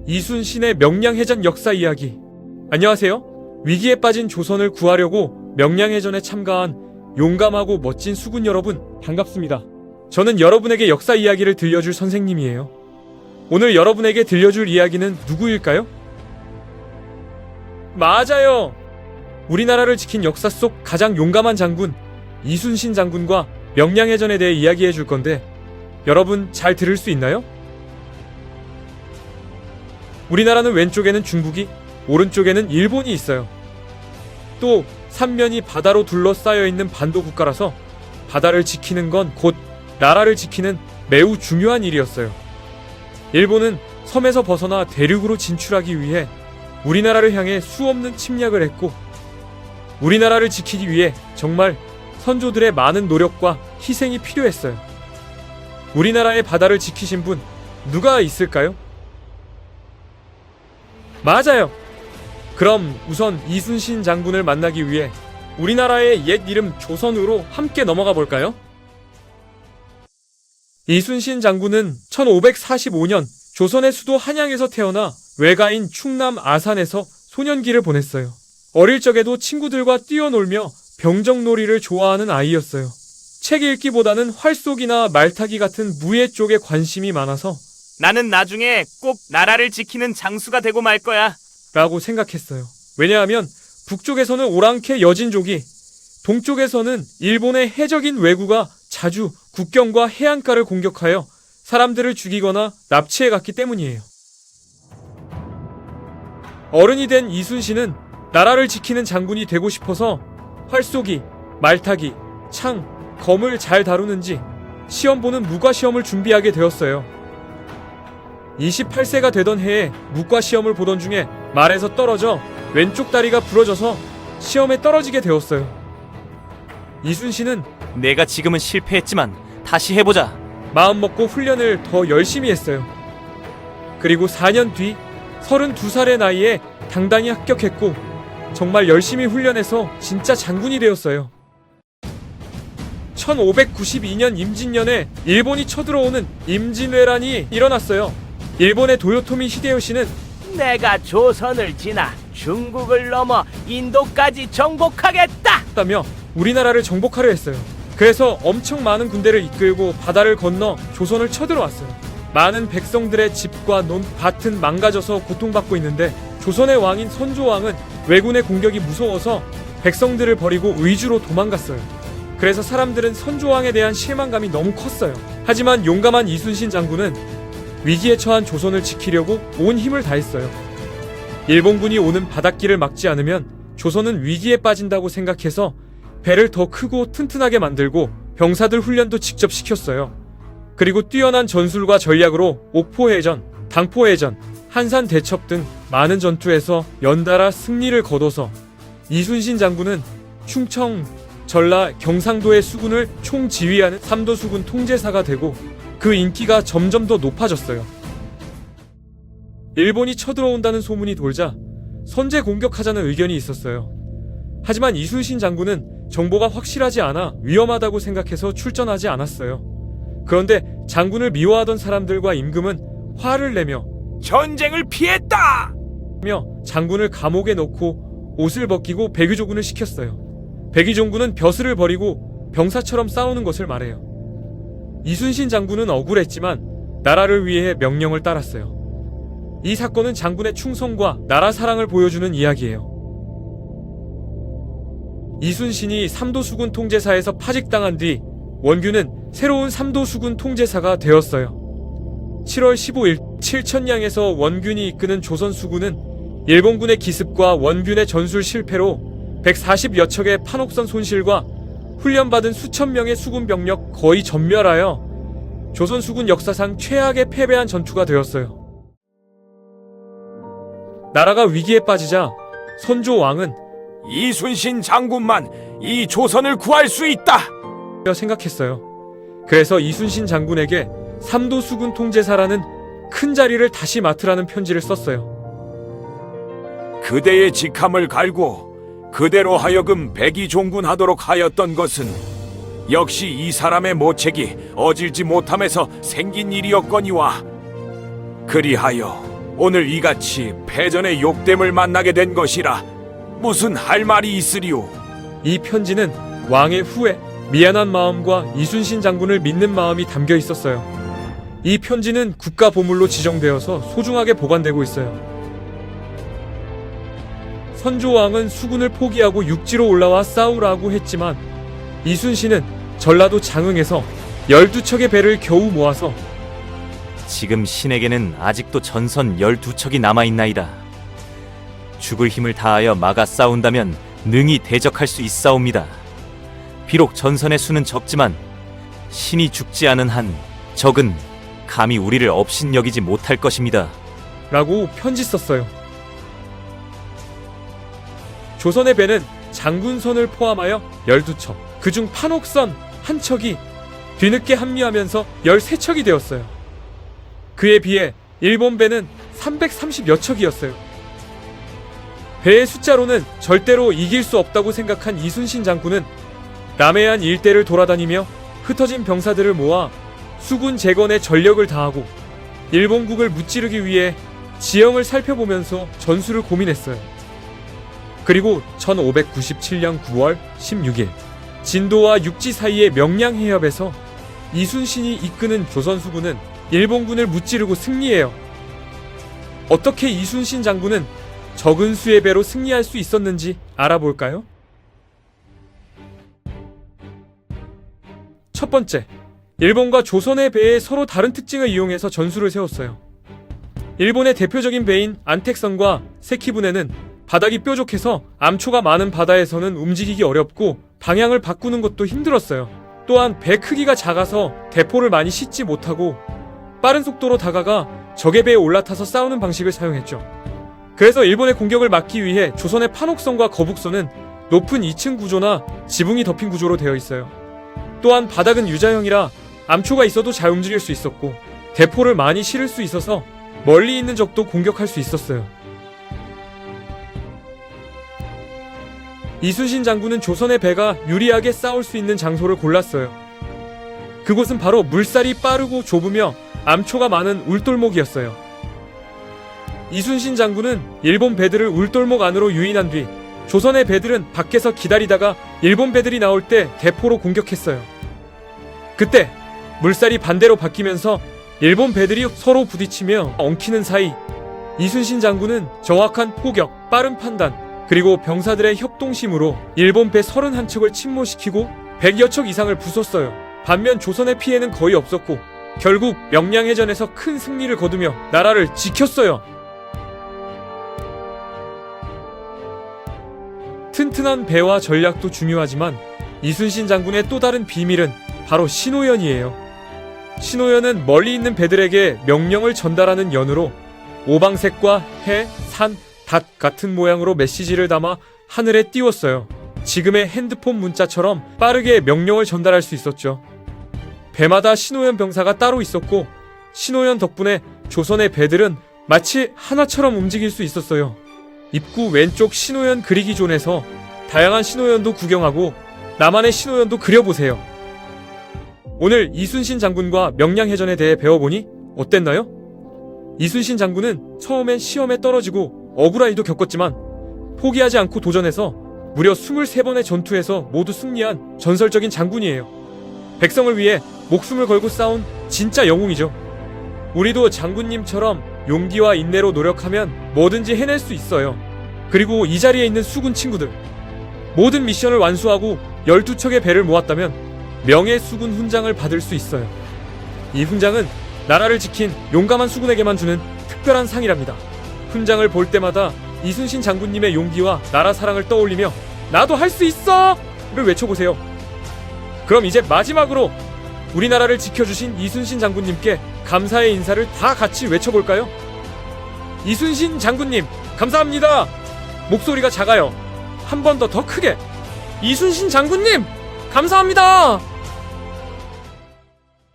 이순신의 명량해전 역사 이야기. 안녕하세요. 위기에 빠진 조선을 구하려고 명량해전에 참가한 용감하고 멋진 수군 여러분, 반갑습니다. 저는 여러분에게 역사 이야기를 들려줄 선생님이에요. 오늘 여러분에게 들려줄 이야기는 누구일까요? 맞아요! 우리나라를 지킨 역사 속 가장 용감한 장군 이순신 장군과 명량해전에 대해 이야기해 줄 건데, 여러분 잘 들을 수 있나요? 우리나라는 왼쪽에는 중국이, 오른쪽에는 일본이 있어요. 또 삼면이 바다로 둘러싸여 있는 반도 국가라서 바다를 지키는 건 곧 나라를 지키는 매우 중요한 일이었어요. 일본은 섬에서 벗어나 대륙으로 진출하기 위해 우리나라를 향해 수없는 침략을 했고, 우리나라를 지키기 위해 정말 선조들의 많은 노력과 희생이 필요했어요. 우리나라의 바다를 지키신 분 누가 있을까요? 맞아요! 그럼 우선 이순신 장군을 만나기 위해 우리나라의 옛 이름 조선으로 함께 넘어가 볼까요? 이순신 장군은 1545년 조선의 수도 한양에서 태어나 외가인 충남 아산에서 소년기를 보냈어요. 어릴 적에도 친구들과 뛰어놀며 병정놀이를 좋아하는 아이였어요. 책 읽기보다는 활쏘기나 말타기 같은 무예 쪽에 관심이 많아서 나는 나중에 꼭 나라를 지키는 장수가 되고 말 거야 라고 생각했어요. 왜냐하면 북쪽에서는 오랑캐 여진족이, 동쪽에서는 일본의 해적인 왜구가 자주 국경과 해안가를 공격하여 사람들을 죽이거나 납치해갔기 때문이에요. 어른이 된 이순신은 나라를 지키는 장군이 되고 싶어서 활쏘기, 말타기, 창, 검을 잘 다루는지 시험 보는 무과시험을 준비하게 되었어요. 28세가 되던 해에 무과시험을 보던 중에 말에서 떨어져 왼쪽 다리가 부러져서 시험에 떨어지게 되었어요. 이순신은 내가 지금은 실패했지만 다시 해보자 마음먹고 훈련을 더 열심히 했어요. 그리고 4년 뒤 32살의 나이에 당당히 합격했고, 정말 열심히 훈련해서 진짜 장군이 되었어요. 1592년 임진년에 일본이 쳐들어오는 임진왜란이 일어났어요. 일본의 도요토미 히데요시는 내가 조선을 지나 중국을 넘어 인도까지 정복하겠다! 다며 우리나라를 정복하려 했어요. 그래서 엄청 많은 군대를 이끌고 바다를 건너 조선을 쳐들어왔어요. 많은 백성들의 집과 논, 밭은 망가져서 고통받고 있는데, 조선의 왕인 선조왕은 왜군의 공격이 무서워서 백성들을 버리고 의주로 도망갔어요. 그래서 사람들은 선조왕에 대한 실망감이 너무 컸어요. 하지만 용감한 이순신 장군은 위기에 처한 조선을 지키려고 온 힘을 다했어요. 일본군이 오는 바닷길을 막지 않으면 조선은 위기에 빠진다고 생각해서 배를 더 크고 튼튼하게 만들고 병사들 훈련도 직접 시켰어요. 그리고 뛰어난 전술과 전략으로 옥포해전, 당포해전, 한산대첩 등 많은 전투에서 연달아 승리를 거둬서 이순신 장군은 충청, 전라, 경상도의 수군을 총지휘하는 삼도수군 통제사가 되고, 그 인기가 점점 더 높아졌어요. 일본이 쳐들어온다는 소문이 돌자 선제 공격하자는 의견이 있었어요. 하지만 이순신 장군은 정보가 확실하지 않아 위험하다고 생각해서 출전하지 않았어요. 그런데 장군을 미워하던 사람들과 임금은 화를 내며 전쟁을 피했다! 장군을 감옥에 넣고 옷을 벗기고 백의조군을 시켰어요. 백의종군은 벼슬을 버리고 병사처럼 싸우는 것을 말해요. 이순신 장군은 억울했지만 나라를 위해 명령을 따랐어요. 이 사건은 장군의 충성과 나라 사랑을 보여주는 이야기예요. 이순신이 삼도수군 통제사에서 파직당한 뒤 원균은 새로운 삼도수군 통제사가 되었어요. 7월 15일 7천량에서 원균이 이끄는 조선수군은 일본군의 기습과 원균의 전술 실패로 140여 척의 판옥선 손실과 훈련받은 수천 명의 수군 병력 거의 전멸하여 조선 수군 역사상 최악의 패배한 전투가 되었어요. 나라가 위기에 빠지자 선조 왕은 이순신 장군만 이 조선을 구할 수 있다! 생각했어요. 그래서 이순신 장군에게 삼도 수군 통제사라는 큰 자리를 다시 맡으라는 편지를 썼어요. 그대의 직함을 갈고 그대로 하여금 백의종군 하도록 하였던 것은 역시 이 사람의 모책이 어질지 못함에서 생긴 일이었거니와, 그리하여 오늘 이같이 패전의 욕됨을 만나게 된 것이라 무슨 할 말이 있으리오. 이 편지는 왕의 후회, 미안한 마음과 이순신 장군을 믿는 마음이 담겨 있었어요. 이 편지는 국가 보물로 지정되어서 소중하게 보관되고 있어요. 선조왕은 수군을 포기하고 육지로 올라와 싸우라고 했지만 이순신은 전라도 장흥에서 12척의 배를 겨우 모아서 지금 신에게는 아직도 전선 12척이 남아있나이다. 죽을 힘을 다하여 막아 싸운다면 능히 대적할 수 있사옵니다. 비록 전선의 수는 적지만 신이 죽지 않은 한 적은 감히 우리를 업신여기지 못할 것입니다. 라고 편지 썼어요. 조선의 배는 장군선을 포함하여 12척, 그중 판옥선 한 척이 뒤늦게 합류하면서 13척이 되었어요. 그에 비해 일본 배는 330여 척이었어요. 배의 숫자로는 절대로 이길 수 없다고 생각한 이순신 장군은 남해안 일대를 돌아다니며 흩어진 병사들을 모아 수군 재건에 전력을 다하고 일본국을 무찌르기 위해 지형을 살펴보면서 전술을 고민했어요. 그리고 1597년 9월 16일 진도와 육지 사이의 명량해협에서 이순신이 이끄는 조선수군은 일본군을 무찌르고 승리해요. 어떻게 이순신 장군은 적은 수의 배로 승리할 수 있었는지 알아볼까요? 첫 번째, 일본과 조선의 배에 서로 다른 특징을 이용해서 전술을 세웠어요. 일본의 대표적인 배인 안택선과 세키분해는 바닥이 뾰족해서 암초가 많은 바다에서는 움직이기 어렵고 방향을 바꾸는 것도 힘들었어요. 또한 배 크기가 작아서 대포를 많이 싣지 못하고 빠른 속도로 다가가 적의 배에 올라타서 싸우는 방식을 사용했죠. 그래서 일본의 공격을 막기 위해 조선의 판옥선과 거북선은 높은 2층 구조나 지붕이 덮인 구조로 되어 있어요. 또한 바닥은 유자형이라 암초가 있어도 잘 움직일 수 있었고 대포를 많이 실을 수 있어서 멀리 있는 적도 공격할 수 있었어요. 이순신 장군은 조선의 배가 유리하게 싸울 수 있는 장소를 골랐어요. 그곳은 바로 물살이 빠르고 좁으며 암초가 많은 울돌목이었어요. 이순신 장군은 일본 배들을 울돌목 안으로 유인한 뒤 조선의 배들은 밖에서 기다리다가 일본 배들이 나올 때 대포로 공격했어요. 그때 물살이 반대로 바뀌면서 일본 배들이 서로 부딪히며 엉키는 사이 이순신 장군은 정확한 포격, 빠른 판단, 그리고 병사들의 협동심으로 일본 배 31척을 침몰시키고 100여 척 이상을 부쉈어요. 반면 조선의 피해는 거의 없었고 결국 명량해전에서 큰 승리를 거두며 나라를 지켰어요. 튼튼한 배와 전략도 중요하지만 이순신 장군의 또 다른 비밀은 바로 신호연이에요. 신호연은 멀리 있는 배들에게 명령을 전달하는 연으로 오방색과 해, 산, 닷 같은 모양으로 메시지를 담아 하늘에 띄웠어요. 지금의 핸드폰 문자처럼 빠르게 명령을 전달할 수 있었죠. 배마다 신호연 병사가 따로 있었고 신호연 덕분에 조선의 배들은 마치 하나처럼 움직일 수 있었어요. 입구 왼쪽 신호연 그리기 존에서 다양한 신호연도 구경하고 나만의 신호연도 그려보세요. 오늘 이순신 장군과 명량해전에 대해 배워보니 어땠나요? 이순신 장군은 처음엔 시험에 떨어지고 억울하이도 겪었지만 포기하지 않고 도전해서 무려 23번의 전투에서 모두 승리한 전설적인 장군이에요. 백성을 위해 목숨을 걸고 싸운 진짜 영웅이죠. 우리도 장군님처럼 용기와 인내로 노력하면 뭐든지 해낼 수 있어요. 그리고 이 자리에 있는 수군 친구들, 모든 미션을 완수하고 12척의 배를 모았다면 명예수군 훈장을 받을 수 있어요. 이 훈장은 나라를 지킨 용감한 수군에게만 주는 특별한 상이랍니다. 훈장을 볼 때마다 이순신 장군님의 용기와 나라 사랑을 떠올리며 나도 할 수 있어! 를 외쳐보세요. 그럼 이제 마지막으로 우리나라를 지켜주신 이순신 장군님께 감사의 인사를 다 같이 외쳐볼까요? 이순신 장군님 감사합니다. 목소리가 작아요. 한 번 더 크게. 이순신 장군님 감사합니다.